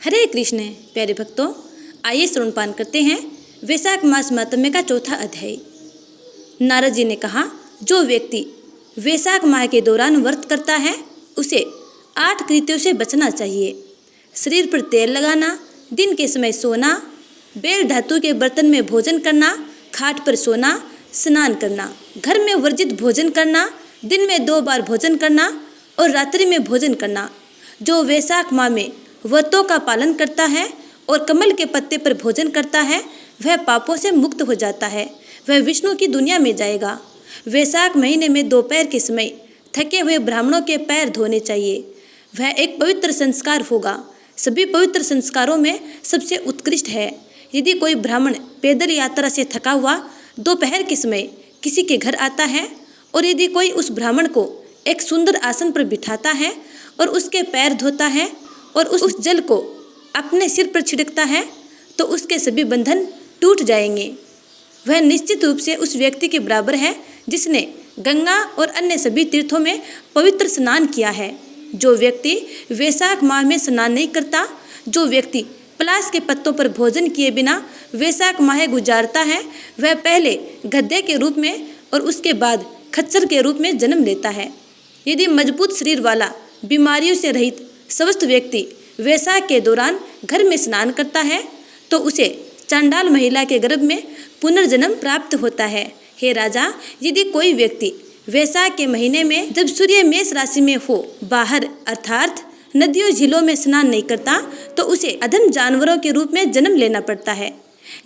हरे कृष्ण प्यारे भक्तों, आइए श्रवणपान करते हैं वैशाख मास महात्म्य का चौथा अध्याय। नारद जी ने कहा, जो व्यक्ति वैशाख माह के दौरान व्रत करता है उसे 8 कृत्यों से बचना चाहिए। शरीर पर तेल लगाना, दिन के समय सोना, बेल धातु के बर्तन में भोजन करना, खाट पर सोना, स्नान करना, घर में वर्जित भोजन करना, दिन में 2 बार भोजन करना और रात्रि में भोजन करना। जो वैशाख माह में व्रतों का पालन करता है और कमल के पत्ते पर भोजन करता है वह पापों से मुक्त हो जाता है, वह विष्णु की दुनिया में जाएगा। वैशाख महीने में दोपहर के समय थके हुए ब्राह्मणों के पैर धोने चाहिए, वह एक पवित्र संस्कार होगा। सभी पवित्र संस्कारों में सबसे उत्कृष्ट है। यदि कोई ब्राह्मण पैदल यात्रा से थका हुआ दोपहर के समय किसी के घर आता है और यदि कोई उस ब्राह्मण को एक सुंदर आसन पर बिठाता है और उसके पैर धोता है और उस जल को अपने सिर पर छिड़कता है तो उसके सभी बंधन टूट जाएंगे। वह निश्चित रूप से उस व्यक्ति के बराबर है जिसने गंगा और अन्य सभी तीर्थों में पवित्र स्नान किया है। जो व्यक्ति वैशाख माह में स्नान नहीं करता, जो व्यक्ति पलाश के पत्तों पर भोजन किए बिना वैशाख माह गुजारता है, वह पहले गधे के रूप में और उसके बाद खच्चर के रूप में जन्म लेता है। यदि मजबूत शरीर वाला बीमारियों से रहित स्वस्थ व्यक्ति वैशाख के दौरान घर में स्नान करता है तो उसे चांडाल महिला के गर्भ में पुनर्जन्म प्राप्त होता है। हे राजा, यदि कोई व्यक्ति वैशाख के महीने में जब सूर्य मेष राशि में हो बाहर अर्थात नदियों झीलों में स्नान नहीं करता तो उसे अधम जानवरों के रूप में जन्म लेना पड़ता है।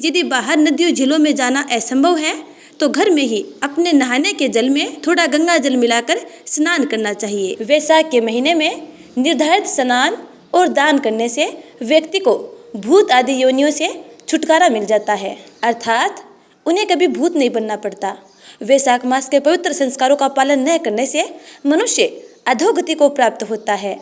यदि बाहर नदियों झीलों में जाना असंभव है तो घर में ही अपने नहाने के जल में थोड़ा गंगा जल मिलाकर स्नान करना चाहिए। वैशाख के महीने में निर्धारित स्नान और दान करने से व्यक्ति को भूत आदि योनियों से छुटकारा मिल जाता है, अर्थात उन्हें कभी भूत नहीं बनना पड़ता। वैशाख मास के पवित्र संस्कारों का पालन न करने से मनुष्य अधोगति को प्राप्त होता है।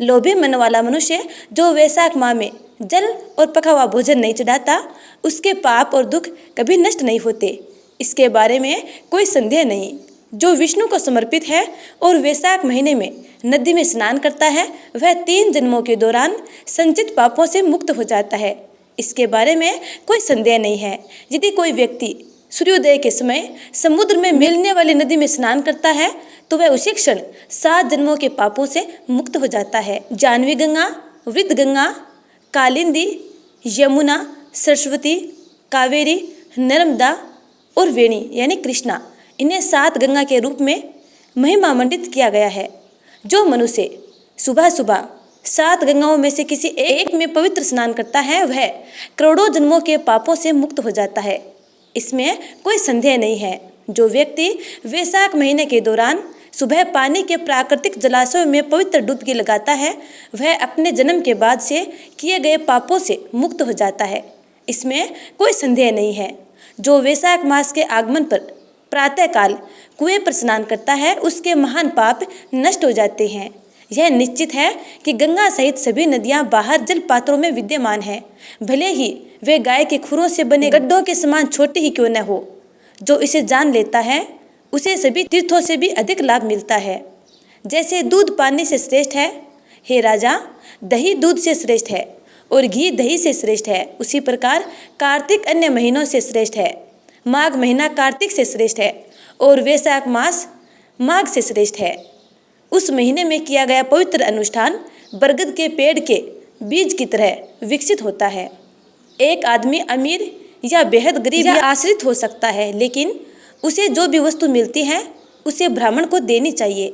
लोभी मन वाला मनुष्य जो वैशाख माह में जल और पका हुआ भोजन नहीं चढ़ाता, उसके पाप और दुख कभी नष्ट नहीं होते, इसके बारे में कोई संदेह नहीं। जो विष्णु को समर्पित है और वैशाख महीने में नदी में स्नान करता है वह 3 जन्मों के दौरान संचित पापों से मुक्त हो जाता है, इसके बारे में कोई संदेह नहीं है। यदि कोई व्यक्ति सूर्योदय के समय समुद्र में मिलने वाली नदी में स्नान करता है तो वह उसी क्षण 7 जन्मों के पापों से मुक्त हो जाता है। जानवी गंगा, वृद्ध गंगा, कालिंदी, यमुना, सरस्वती, कावेरी, नर्मदा और वेणी यानी कृष्णा, इन्हें 7 गंगा के रूप में महिमा मंडित किया गया है। जो मनुष्य सुबह सुबह 7 गंगाओं में से किसी एक में पवित्र स्नान करता है वह करोड़ों जन्मों के पापों से मुक्त हो जाता है, इसमें कोई संदेह नहीं है। जो व्यक्ति वैशाख महीने के दौरान सुबह पानी के प्राकृतिक जलाशयों में पवित्र डुबकी लगाता है वह अपने जन्म के बाद से किए गए पापों से मुक्त हो जाता है, इसमें कोई संदेह नहीं है। जो वैशाख मास के आगमन पर प्रातःकाल कुएं पर स्नान करता है उसके महान पाप नष्ट हो जाते हैं। यह निश्चित है कि गंगा सहित सभी नदियां बाहर जल पात्रों में विद्यमान हैं, भले ही वे गाय के खुरों से बने गड्ढों के समान छोटी ही क्यों न हो। जो इसे जान लेता है उसे सभी तीर्थों से भी अधिक लाभ मिलता है। जैसे दूध पानी से श्रेष्ठ है, हे राजा, दही दूध से श्रेष्ठ है और घी दही से श्रेष्ठ है, उसी प्रकार कार्तिक अन्य महीनों से श्रेष्ठ है। माघ महीना कार्तिक से श्रेष्ठ है और वैशाख मास माघ से श्रेष्ठ है। उस महीने में किया गया पवित्र अनुष्ठान बरगद के पेड़ के बीज की तरह विकसित होता है। एक आदमी अमीर या बेहद गरीब या आश्रित हो सकता है, लेकिन उसे जो भी वस्तु मिलती है उसे ब्राह्मण को देनी चाहिए,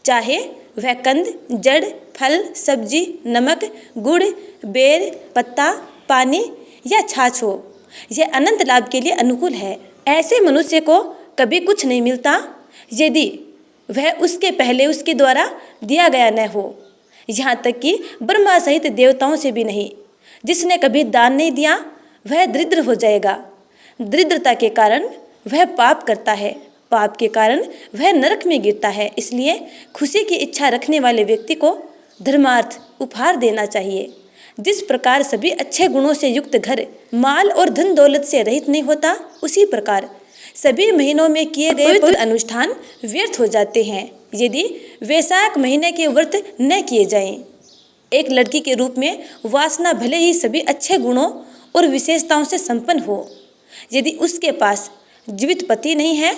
चाहे वह कंद, जड़, फल, सब्जी, नमक, गुड़, बेर, पत्ता, पानी या छाछ हो। यह अनंत लाभ के लिए अनुकूल है। ऐसे मनुष्य को कभी कुछ नहीं मिलता यदि वह उसके पहले उसके द्वारा दिया गया न हो, यहाँ तक कि ब्रह्मा सहित देवताओं से भी नहीं। जिसने कभी दान नहीं दिया वह दरिद्र हो जाएगा। दरिद्रता के कारण वह पाप करता है, पाप के कारण वह नरक में गिरता है। इसलिए खुशी की इच्छा रखने वाले व्यक्ति को धर्मार्थ उपहार देना चाहिए। जिस प्रकार सभी अच्छे गुणों से युक्त घर माल और धन दौलत से रहित नहीं होता, उसी प्रकार सभी महीनों में किए गए पवित्र अनुष्ठान व्यर्थ हो जाते हैं यदि वैशाख महीने के व्रत न किए जाएं। एक लड़की के रूप में वासना भले ही सभी अच्छे गुणों और विशेषताओं से संपन्न हो, यदि उसके पास जीवित पति नहीं है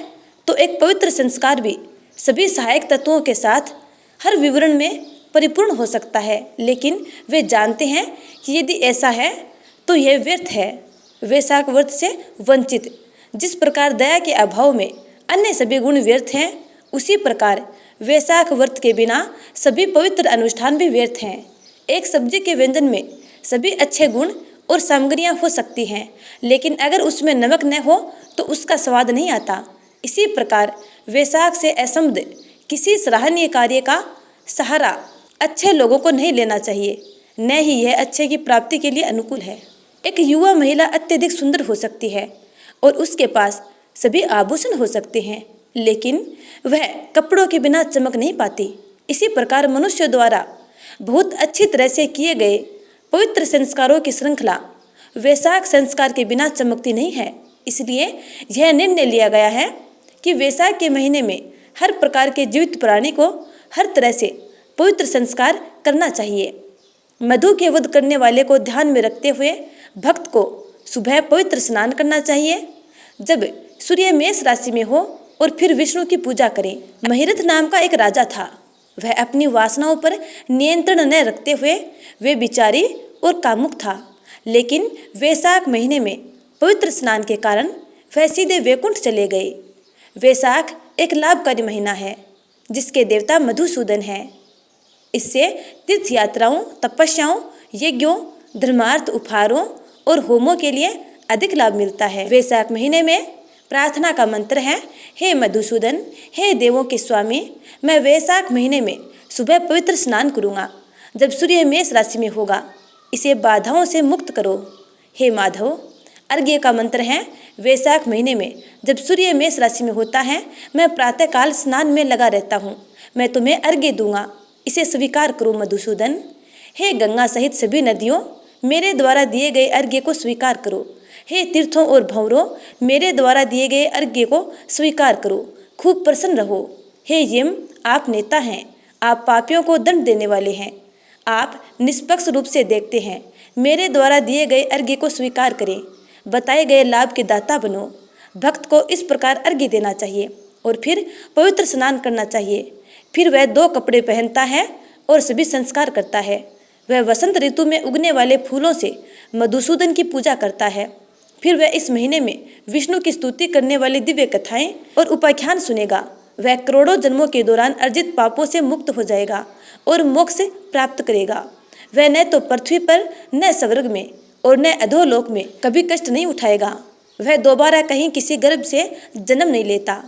तो एक पवित्र संस्कार भी सभी सहायक तत्वों के साथ हर विवरण में परिपूर्ण हो सकता है। लेकिन वे जानते हैं कि यदि ऐसा है तो यह व्यर्थ है। वैशाख व्रत से वंचित जिस प्रकार दया के अभाव में अन्य सभी गुण व्यर्थ हैं, उसी प्रकार वैशाख व्रत के बिना सभी पवित्र अनुष्ठान भी व्यर्थ हैं। एक सब्जी के व्यंजन में सभी अच्छे गुण और सामग्रियां हो सकती हैं, लेकिन अगर उसमें नमक न हो तो उसका स्वाद नहीं आता। इसी प्रकार वैशाख से असंबद्ध किसी सराहनीय कार्य का सहारा अच्छे लोगों को नहीं लेना चाहिए, न ही यह अच्छे की प्राप्ति के लिए अनुकूल है। एक युवा महिला अत्यधिक सुंदर हो सकती है और उसके पास सभी आभूषण हो सकते हैं, लेकिन वह कपड़ों के बिना चमक नहीं पाती। इसी प्रकार मनुष्य द्वारा बहुत अच्छी तरह से किए गए पवित्र संस्कारों की श्रृंखला वैशाख संस्कार के बिना चमकती नहीं है। इसलिए यह निर्णय लिया गया है कि वैशाख के महीने में हर प्रकार के जीवित प्राणी को हर तरह से पवित्र संस्कार करना चाहिए। मधु के वध करने वाले को ध्यान में रखते हुए भक्त को सुबह पवित्र स्नान करना चाहिए, जब सूर्य मेष राशि में हो, और फिर विष्णु की पूजा करें। महिरथ नाम का एक राजा था। वह अपनी वासनाओं पर नियंत्रण न रखते हुए वे विचारी और कामुक था, लेकिन वैशाख महीने में पवित्र स्नान के कारण वह सीधे वैकुंठ चले गए। वैशाख एक लाभकारी महीना है जिसके देवता मधुसूदन हैं। इससे तीर्थ यात्राओं, तपस्याओं, यज्ञों, धर्मार्थ उपहारों और होमों के लिए अधिक लाभ मिलता है। वैशाख महीने में प्रार्थना का मंत्र है, हे मधुसूदन, हे देवों के स्वामी, मैं वैशाख महीने में सुबह पवित्र स्नान करूँगा जब सूर्य मेष राशि में होगा। इसे बाधाओं से मुक्त करो। हे माधव। अर्घ्य का मंत्र है, वैशाख महीने में जब सूर्य मेष राशि में होता है, मैं प्रातःकाल स्नान में लगा रहता हूँ, मैं तुम्हें अर्घ्य दूंगा, इसे स्वीकार करो मधुसूदन। हे गंगा सहित सभी नदियों, मेरे द्वारा दिए गए अर्घ्य को स्वीकार करो। हे तीर्थों और भंवरों, मेरे द्वारा दिए गए अर्घ्य को स्वीकार करो, खूब प्रसन्न रहो। हे यम, आप नेता हैं, आप पापियों को दंड देने वाले हैं, आप निष्पक्ष रूप से देखते हैं, मेरे द्वारा दिए गए अर्घ्य को स्वीकार करें, बताए गए लाभ के दाता बनो। भक्त को इस प्रकार अर्घ्य देना चाहिए और फिर पवित्र स्नान करना चाहिए। फिर वह 2 कपड़े पहनता है और सभी संस्कार करता है। वह वसंत ऋतु में उगने वाले फूलों से मधुसूदन की पूजा करता है। फिर वह इस महीने में विष्णु की स्तुति करने वाली दिव्य कथाएं और उपाख्यान सुनेगा। वह करोड़ों जन्मों के दौरान अर्जित पापों से मुक्त हो जाएगा और मोक्ष प्राप्त करेगा। वह न तो पृथ्वी पर, न स्वर्ग में और न अधोलोक में कभी कष्ट नहीं उठाएगा। वह दोबारा कहीं किसी गर्भ से जन्म नहीं लेता।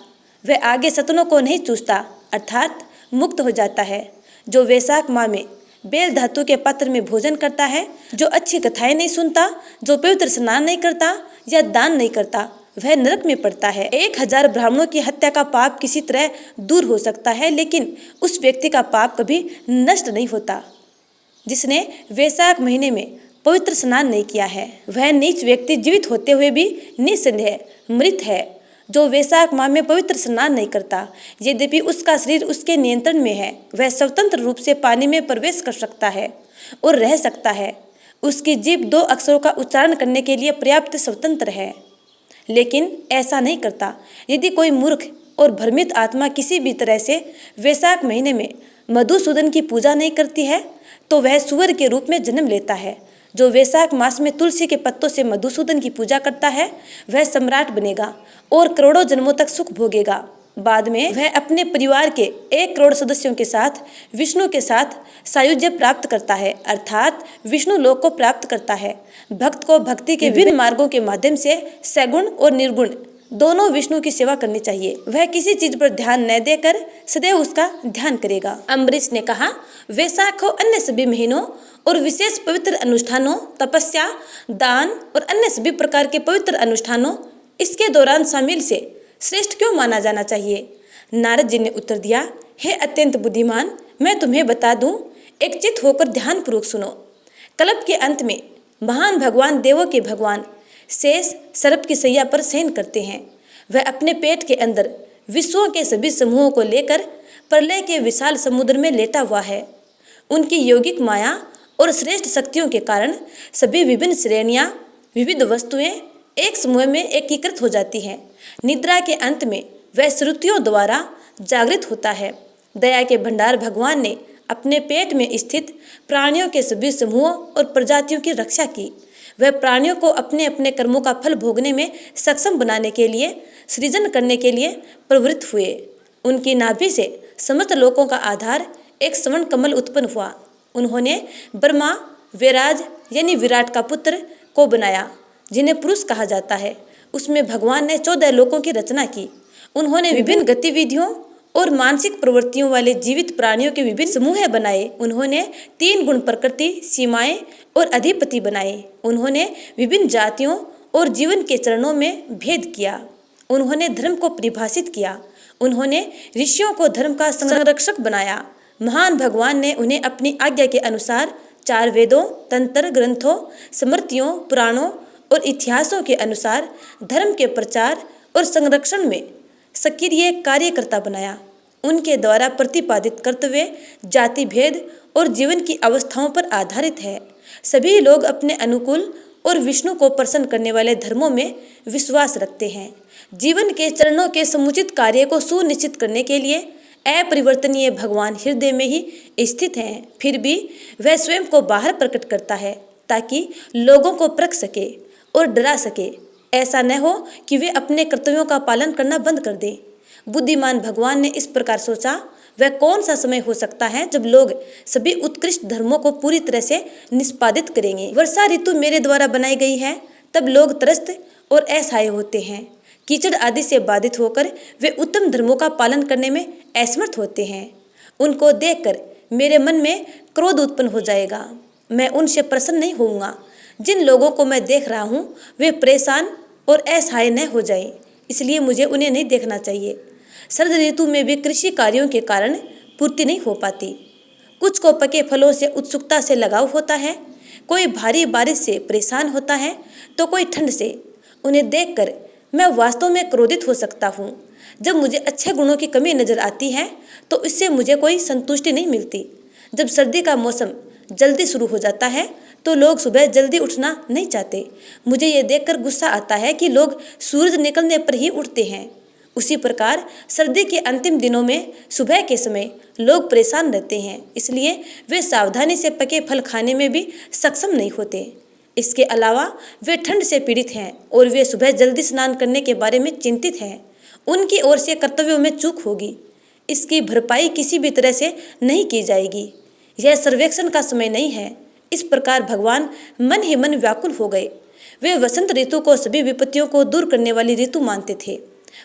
वह आगे सतनों को नहीं चूसता, अर्थात मुक्त हो जाता है। जो वैशाख माह में बेल धातु के पात्र में भोजन करता है, जो अच्छी कथाएं नहीं सुनता, जो पवित्र स्नान नहीं करता या दान नहीं करता, वह नरक में पड़ता है। 1000 ब्राह्मणों की हत्या का पाप किसी तरह दूर हो सकता है, लेकिन उस व्यक्ति का पाप कभी नष्ट नहीं होता जिसने वैशाख महीने में पवित्र स्नान नहीं किया है। वह नीच व्यक्ति जीवित होते हुए भी निस्संदेह मृत है जो वैशाख माह में पवित्र स्नान नहीं करता। यद्यपि उसका शरीर उसके नियंत्रण में है, वह स्वतंत्र रूप से पानी में प्रवेश कर सकता है और रह सकता है। उसकी जीभ 2 अक्षरों का उच्चारण करने के लिए पर्याप्त स्वतंत्र है, लेकिन ऐसा नहीं करता। यदि कोई मूर्ख और भ्रमित आत्मा किसी भी तरह से वैशाख महीने में मधुसूदन की पूजा नहीं करती है, तो वह सुअर के रूप में जन्म लेता है। जो वैशाख मास में तुलसी के पत्तों से मधुसूदन की पूजा करता है, वह सम्राट बनेगा और करोड़ों जन्मों तक सुख भोगेगा। बाद में वह अपने परिवार के 1 करोड़ सदस्यों के साथ विष्णु के साथ सायुज्य प्राप्त करता है, अर्थात विष्णु लोक को प्राप्त करता है। भक्त को भक्ति के विभिन्न मार्गों के माध्यम से सगुण और निर्गुण दोनों विष्णु की सेवा करनी चाहिए। वह किसी चीज पर ध्यान न देकर सदैव उसका ध्यान करेगा। अम्बरीश ने कहा, वैशाख हो अन्य सभी महीनों और विशेष पवित्र अनुष्ठानों, तपस्या, दान और अन्य सभी प्रकार के पवित्र अनुष्ठानों इसके दौरान शामिल से श्रेष्ठ क्यों माना जाना चाहिए? नारद जी ने उत्तर दिया, हे अत्यंत बुद्धिमान, मैं तुम्हें बता दूं, एकचित होकर ध्यान पूर्वक सुनो। कल्प के अंत में महान भगवान देवों के भगवान शेष सर्प की सैया पर शयन करते हैं। वह अपने पेट के अंदर विश्वों के सभी समूहों को लेकर प्रलय के विशाल समुद्र में लेटा हुआ है। उनकी यौगिक माया और श्रेष्ठ शक्तियों के कारण सभी विभिन्न श्रेणियां, विविध वस्तुएं एक समूह में एकीकृत हो जाती हैं। निद्रा के अंत में वह श्रुतियों द्वारा जागृत होता है। दया के भंडार भगवान ने अपने पेट में स्थित प्राणियों के सभी समूहों और प्रजातियों की रक्षा की। वह प्राणियों को अपने अपने कर्मों का फल भोगने में सक्षम बनाने के लिए, सृजन करने के लिए प्रवृत्त हुए। उनकी नाभि से समस्त लोकों का आधार एक स्वर्ण कमल उत्पन्न हुआ। उन्होंने ब्रह्मा, वेराज यानी विराट का पुत्र को बनाया, जिन्हें पुरुष कहा जाता है। उसमें भगवान ने 14 लोकों की रचना की। उन्होंने विभिन्न गतिविधियों और मानसिक प्रवृत्तियों वाले जीवित प्राणियों के विभिन्न समूह बनाए। उन्होंने 3 गुण, प्रकृति, सीमाएं और अधिपति बनाए। उन्होंने विभिन्न जातियों और जीवन के चरणों में भेद किया। उन्होंने धर्म को परिभाषित किया। उन्होंने ऋषियों को धर्म का संरक्षक बनाया। महान भगवान ने उन्हें अपनी आज्ञा के अनुसार 4 वेदों, तंत्र ग्रंथों, स्मृतियों, पुराणों और इतिहासों के अनुसार धर्म के प्रचार और संरक्षण में सक्रिय कार्यकर्ता बनाया। उनके द्वारा प्रतिपादित कर्तव्य जाति भेद और जीवन की अवस्थाओं पर आधारित है। सभी लोग अपने अनुकूल और विष्णु को प्रसन्न करने वाले धर्मों में विश्वास रखते हैं। जीवन के चरणों के समुचित कार्य को सुनिश्चित करने के लिए अपरिवर्तनीय भगवान हृदय में ही स्थित हैं। फिर भी वह स्वयं को बाहर प्रकट करता है ताकि लोगों को परख सके और डरा सके। ऐसा न हो कि वे अपने कर्तव्यों का पालन करना बंद कर दें। बुद्धिमान भगवान ने इस प्रकार सोचा, वह कौन सा समय हो सकता है जब लोग सभी उत्कृष्ट धर्मों को पूरी तरह से निष्पादित करेंगे। वर्षा ऋतु मेरे द्वारा बनाई गई है, तब लोग त्रस्त और असहाय होते हैं। कीचड़ आदि से बाधित होकर वे उत्तम धर्मों का पालन करने में असमर्थ होते हैं। उनको देखकर मेरे मन में क्रोध उत्पन्न हो जाएगा। मैं उनसे प्रसन्न नहीं होऊंगा। जिन लोगों को मैं देख रहा हूँ वे परेशान और असहाय न हो जाएं, इसलिए मुझे उन्हें नहीं देखना चाहिए। शरद ऋतु में भी कृषि कार्यों के कारण पूर्ति नहीं हो पाती। कुछ को पके फलों से उत्सुकता से लगाव होता है, कोई भारी बारिश से परेशान होता है तो कोई ठंड से। उन्हें देखकर मैं वास्तव में क्रोधित हो सकता हूँ। जब मुझे अच्छे गुणों की कमी नजर आती है तो इससे मुझे कोई संतुष्टि नहीं मिलती। जब सर्दी का मौसम जल्दी शुरू हो जाता है तो लोग सुबह जल्दी उठना नहीं चाहते। मुझे ये देखकर गुस्सा आता है कि लोग सूरज निकलने पर ही उठते हैं। उसी प्रकार सर्दी के अंतिम दिनों में सुबह के समय लोग परेशान रहते हैं, इसलिए वे सावधानी से पके फल खाने में भी सक्षम नहीं होते। इसके अलावा वे ठंड से पीड़ित हैं और वे सुबह जल्दी स्नान करने के बारे में चिंतित हैं। उनकी ओर से कर्तव्यों में चूक होगी, इसकी भरपाई किसी भी तरह से नहीं की जाएगी। यह सर्वेक्षण का समय नहीं है। इस प्रकार भगवान मन ही मन व्याकुल हो गए। वे वसंत ऋतु को सभी विपत्तियों को दूर करने वाली ऋतु मानते थे।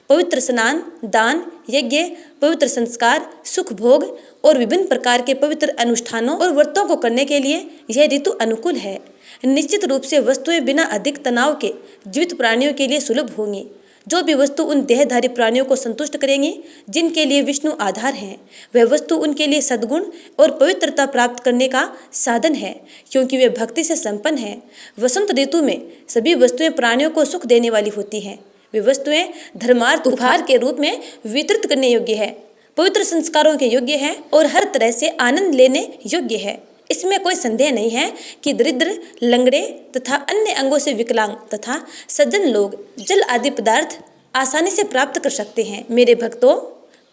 पवित्र स्नान, दान, यज्ञ, पवित्र संस्कार, सुख भोग और विभिन्न प्रकार के पवित्र अनुष्ठानों और व्रतों को करने के लिए यह ऋतु अनुकूल है। निश्चित रूप से वस्तुएं बिना अधिक तनाव के जीवित प्राणियों के लिए सुलभ होंगी। जो भी वस्तु उन देहधारी प्राणियों को संतुष्ट करेंगी जिनके लिए विष्णु आधार हैं, वह वस्तु उनके लिए सद्गुण और पवित्रता प्राप्त करने का साधन है, क्योंकि वे भक्ति से संपन्न हैं। वसंत ऋतु में सभी वस्तुएं प्राणियों को सुख देने वाली होती हैं। वे वस्तुएं धर्मार्थ उपहार के रूप में वितरित करने योग्य है, पवित्र संस्कारों के योग्य है और हर तरह से आनंद लेने योग्य है। इसमें कोई संदेह नहीं है कि दरिद्र, लंगड़े तथा अन्य अंगों से विकलांग तथा सज्जन लोग जल आदि पदार्थ आसानी से प्राप्त कर सकते हैं। मेरे भक्तों,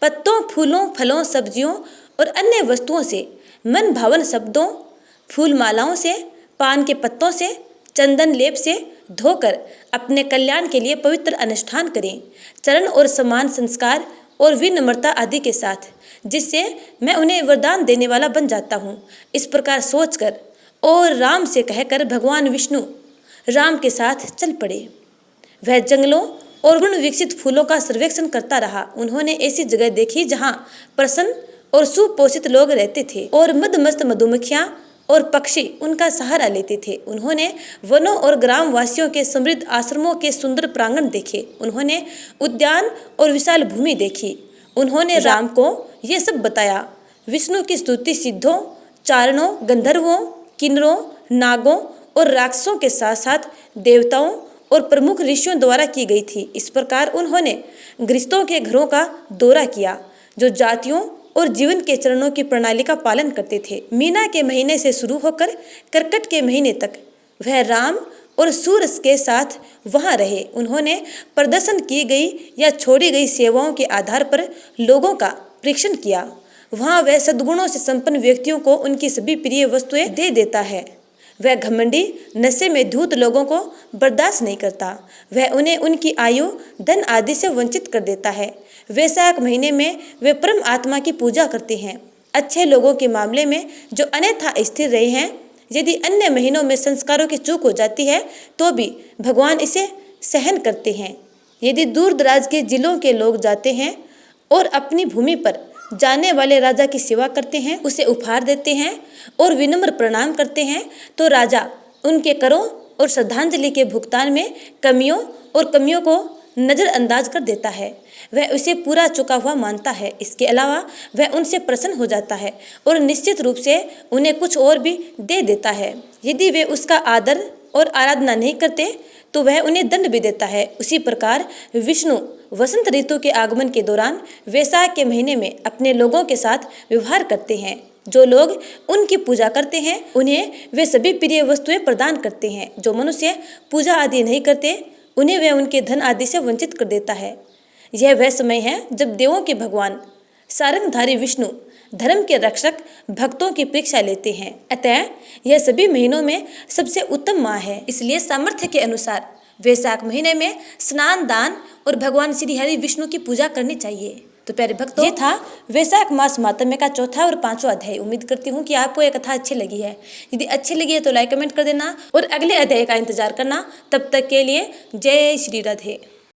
पत्तों, फूलों, फलों, सब्जियों और अन्य वस्तुओं से, मन भावन शब्दों, फूल मालाओं से, पान के पत्तों से, चंदन लेप से धोकर अपने कल्याण के लिए पवित्र अनुष्ठान करें, चरण और समान संस्कार और विनम्रता आदि के साथ, जिससे मैं उन्हें वरदान देने वाला बन जाता हूँ। इस प्रकार सोचकर और राम से कहकर भगवान विष्णु राम के साथ चल पड़े। वह जंगलों और गुण विकसित फूलों का सर्वेक्षण करता रहा। उन्होंने ऐसी जगह देखी जहाँ प्रसन्न और सुपोषित लोग रहते थे और मदमस्त मधुमक्खियाँ और पक्षी उनका सहारा लेते थे। उन्होंने वनों और ग्रामवासियों के समृद्ध आश्रमों के सुंदर प्रांगण देखे। उन्होंने उद्यान और विशाल भूमि देखी। उन्होंने राम को ये सब बताया। विष्णु की स्तुति सिद्धों, चारणों, गंधर्वों, किन्नरों, नागों और राक्षसों के साथ साथ देवताओं और प्रमुख ऋषियों द्वारा की गई थी। इस प्रकार उन्होंने गृहस्थों के घरों का दौरा किया, जो जातियों और जीवन के चरणों की प्रणाली का पालन करते थे। मीना के महीने से शुरू होकर कर्कट के महीने तक वह राम और सूरज के साथ वहाँ रहे। उन्होंने प्रदर्शन की गई या छोड़ी गई सेवाओं के आधार पर लोगों का परीक्षण किया। वहाँ वह सद्गुणों से संपन्न व्यक्तियों को उनकी सभी प्रिय वस्तुएं दे देता है। वह घमंडी नशे में धूत लोगों को बर्दाश्त नहीं करता। वह उन्हें उनकी आयु, धन आदि से वंचित कर देता है। वैशाख महीने में वे परम आत्मा की पूजा करते हैं। अच्छे लोगों के मामले में जो अन्यथा स्थिर रहे हैं, यदि अन्य महीनों में संस्कारों की चूक हो जाती है तो भी भगवान इसे सहन करते हैं। यदि दूर दराज के जिलों के लोग जाते हैं और अपनी भूमि पर जाने वाले राजा की सेवा करते हैं, उसे उपहार देते हैं और विनम्र प्रणाम करते हैं, तो राजा उनके करों और श्रद्धांजलि के भुगतान में कमियों को नज़रअंदाज कर देता है। वह उसे पूरा चुका हुआ मानता है। इसके अलावा वह उनसे प्रसन्न हो जाता है और निश्चित रूप से उन्हें कुछ और भी दे देता है। यदि वे उसका आदर और आराधना नहीं करते तो वह उन्हें दंड भी देता है। उसी प्रकार विष्णु वसंत ऋतु के आगमन के दौरान वैशाख के महीने में अपने लोगों के साथ व्यवहार करते हैं। जो लोग उनकी पूजा करते हैं उन्हें वे सभी प्रिय वस्तुएं प्रदान करते हैं। जो मनुष्य पूजा आदि नहीं करते उन्हें वह उनके धन आदि से वंचित कर देता है। यह वह समय है जब देवों के भगवान सारंगधारी विष्णु धर्म के रक्षक भक्तों की परीक्षा लेते हैं। अतः यह सभी महीनों में सबसे उत्तम माह है। इसलिए सामर्थ्य के अनुसार वैशाख महीने में स्नान, दान और भगवान श्री हरि विष्णु की पूजा करनी चाहिए। तो प्यारे भक्तों, ये था वैशाख मास मातम्य का चौथा और पांचवा अध्याय। उम्मीद करती हूँ कि आपको ये कथा अच्छी लगी है। यदि अच्छी लगी है तो लाइक कमेंट कर देना और अगले अध्याय का इंतजार करना। तब तक के लिए जय श्री राधे।